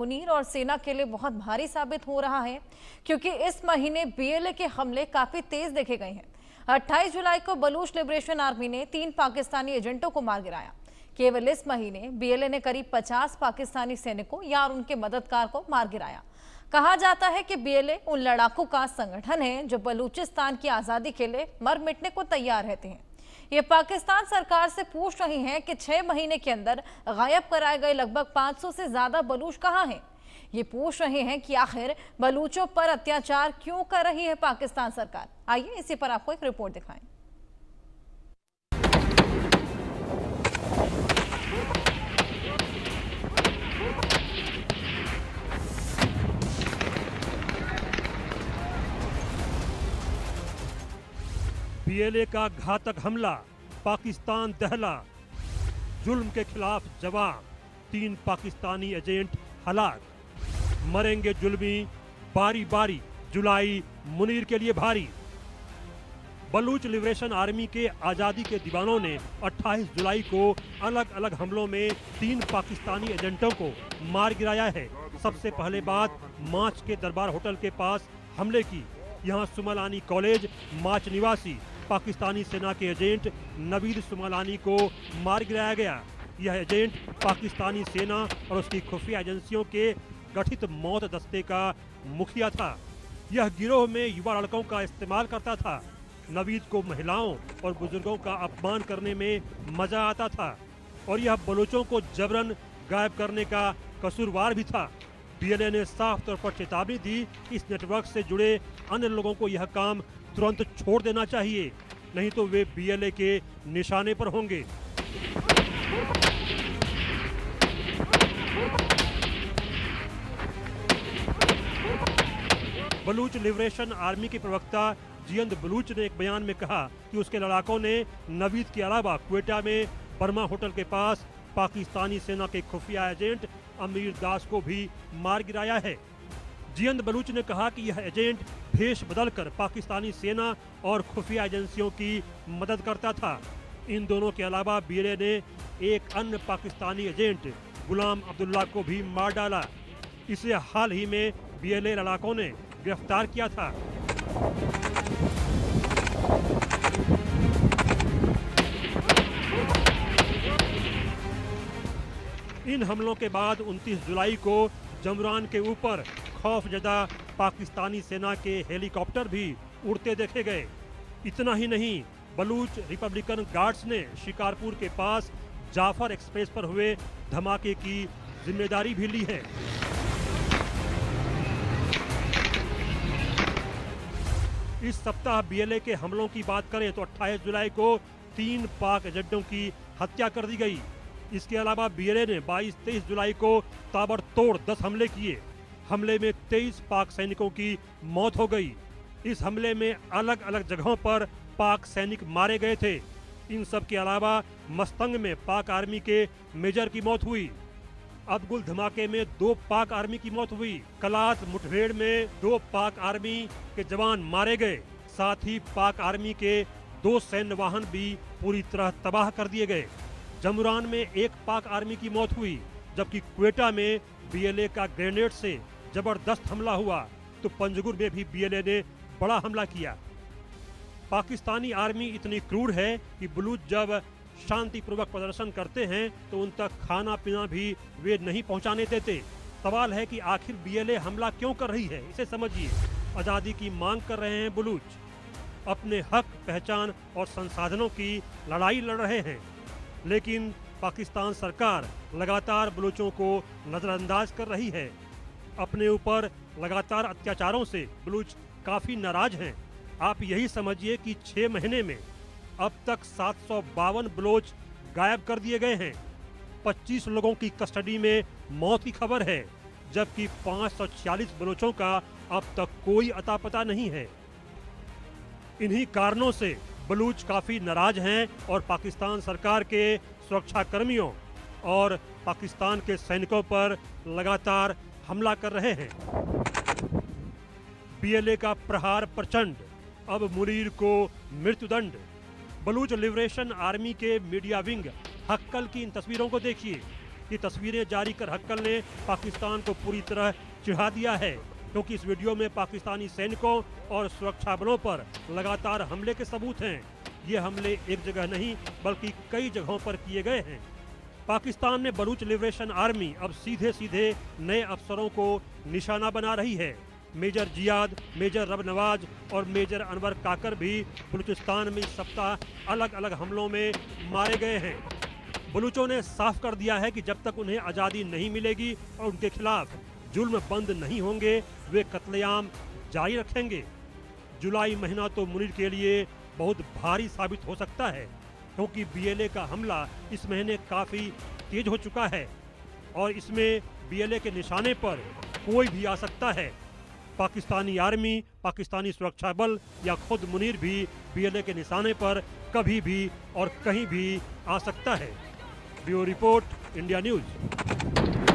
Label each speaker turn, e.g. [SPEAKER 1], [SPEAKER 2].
[SPEAKER 1] मुनीर और सेना के लिए बहुत भारी साबित हो रहा है क्योंकि इस महीने बीएलए के हमले काफी तेज देखे गए हैं। 28 जुलाई को बलूच लिबरेशन आर्मी ने 3 पाकिस्तानी एजेंटों को मार गिराया। केवल इस महीने बीएलए ने करीब 50 पाकिस्तानी सैनिकों या उनके मददगार को मार गिराया। कहा जाता है कि बीएलए उन लड़ाकों का संगठन है जो बलूचिस्तान की आजादी के लिए मर मिटने को तैयार रहते हैं। ये पाकिस्तान सरकार से पूछ रही हैं कि 6 महीने के अंदर गायब कराए गए लगभग 500 से ज्यादा बलूच कहां हैं। ये पूछ रहे हैं कि आखिर बलूचों पर अत्याचार क्यों कर रही है पाकिस्तान सरकार। आइए इसी पर आपको एक रिपोर्ट दिखाएं।
[SPEAKER 2] बीएलए का घातक हमला, पाकिस्तान दहला, जुल्म के खिलाफ जवाब, 3 पाकिस्तानी एजेंट हलाक, मरेंगे जुल्मी बारी बारी, जुलाई मुनीर के लिए भारी। बलूच लिबरेशन आर्मी के आज़ादी के दीवानों ने 28 जुलाई को अलग अलग हमलों में 3 पाकिस्तानी एजेंटों को मार गिराया है। सबसे पहले बात माच के दरबार होटल के पास हमले की। यहाँ सुमलानी कॉलेज माच निवासी पाकिस्तानी सेना के एजेंट नवीद सुमलानी को मार गिराया गया। यह एजेंट पाकिस्तानी सेना और उसकी खुफिया एजेंसियों के गठित मौत दस्ते का मुखिया था। यह गिरोह में युवा लड़कों का इस्तेमाल करता था। नवीद को महिलाओं और बुजुर्गों का अपमान करने में मजा आता था और यह बलूचों को जबरन गायब करने का कसूरवार भी था। बीएलए ने साफ तौर पर चेतावनी दी कि इस नेटवर्क से जुड़े अन्य लोगों को यह काम तुरंत छोड़ देना चाहिए, नहीं तो वे बीएलए के निशाने पर होंगे। बलूच लिबरेशन आर्मी के प्रवक्ता जियंद बलूच ने एक बयान में कहा कि उसके लड़ाकों ने नवीद के अलावा क्वेटा में बर्मा होटल के पास पाकिस्तानी सेना के खुफिया एजेंट अमीर दास को भी मार गिराया है। जियंद बलूच ने कहा कि यह एजेंट भेष बदलकर पाकिस्तानी सेना और खुफिया एजेंसियों की मदद करता था। इन दोनों के अलावा बीएलए ने एक अन्य पाकिस्तानी एजेंट गुलाम अब्दुल्ला को भी मार डाला। इसे हाल ही में बीएलए लड़ाकों ने गिरफ्तार किया था। इन हमलों के बाद 29 जुलाई को जमरान के ऊपर खौफजदा पाकिस्तानी सेना के हेलीकॉप्टर भी उड़ते देखे गए। इतना ही नहीं, बलूच रिपब्लिकन गार्ड्स ने शिकारपुर के पास जाफर एक्सप्रेस पर हुए धमाके की जिम्मेदारी भी ली है। इस सप्ताह बीएलए के हमलों की बात करें तो 28 जुलाई को 3 पाक एजेंटों की हत्या कर दी गई। इसके अलावा बीएलए ने 22-23 जुलाई को ताबड़तोड़ 10 हमले किए। हमले में 23 पाक सैनिकों की मौत हो गई। इस हमले में अलग अलग जगहों पर पाक सैनिक मारे गए थे। इन सब के अलावा मस्तंग में पाक आर्मी के मेजर की मौत हुई। अबगुल धमाके में 2 पाक आर्मी की मौत हुई। कलात मुठभेड़ में 2 पाक आर्मी के जवान मारे गए। साथ ही पाक आर्मी के 2 सैन्य वाहन भी पूरी तरह तबाह कर दिए गए। जमुरान में 1 पाक आर्मी की मौत हुई, जबकि क्वेटा में बीएलए का ग्रेनेड से जबरदस्त हमला हुआ। तो पंजगुर में भी बीएलए ने बड़ा हमला किया। पाकिस्तानी आर्मी इतनी क्रूर है कि बलूच जब शांतिपूर्वक प्रदर्शन करते हैं तो उन तक खाना पीना भी वे नहीं पहुंचाने देते। सवाल है कि आखिर बीएलए हमला क्यों कर रही है, इसे समझिए। आज़ादी की मांग कर रहे हैं बलूच, अपने हक, पहचान और संसाधनों की लड़ाई लड़ रहे हैं, लेकिन पाकिस्तान सरकार लगातार बलूचों को नज़रअंदाज कर रही है। अपने ऊपर लगातार अत्याचारों से बलूच काफ़ी नाराज हैं। आप यही समझिए कि 6 महीने में अब तक 752 बलोच गायब कर दिए गए हैं। 25 लोगों की कस्टडी में मौत की खबर है, जबकि 546 बलोचों का अब तक कोई अता पता नहीं है। इन्हीं कारणों से बलूच काफ़ी नाराज हैं और पाकिस्तान सरकार के सुरक्षा कर्मियों और पाकिस्तान के सैनिकों पर लगातार हमला कर रहे हैं। बीएलए का प्रहार प्रचंड, अब मुनीर को मृत्युदंड। बलूच लिबरेशन आर्मी के मीडिया विंग हक्कल की इन तस्वीरों को देखिए। ये तस्वीरें जारी कर हक्कल ने पाकिस्तान को पूरी तरह चिढ़ा दिया है, क्योंकि इस वीडियो में पाकिस्तानी सैनिकों और सुरक्षा बलों पर लगातार हमले के सबूत हैं। ये हमले एक जगह नहीं बल्कि कई जगहों पर किए गए हैं। पाकिस्तान में बलूच लिबरेशन आर्मी अब सीधे सीधे नए अफसरों को निशाना बना रही है। मेजर जियाद, मेजर रब नवाज और मेजर अनवर काकर भी बलूचिस्तान में इस सप्ताह अलग अलग हमलों में मारे गए हैं। बलूचों ने साफ कर दिया है कि जब तक उन्हें आज़ादी नहीं मिलेगी और उनके खिलाफ जुल्म बंद नहीं होंगे, वे कत्लेआम जारी रखेंगे। जुलाई महीना तो मुनीर के लिए बहुत भारी साबित हो सकता है, क्योंकि बीएलए का हमला इस महीने काफ़ी तेज हो चुका है और इसमें बीएलए के निशाने पर कोई भी आ सकता है। पाकिस्तानी आर्मी, पाकिस्तानी सुरक्षा बल या खुद मुनीर भी बीएलए के निशाने पर कभी भी और कहीं भी आ सकता है। Bureau report, India news.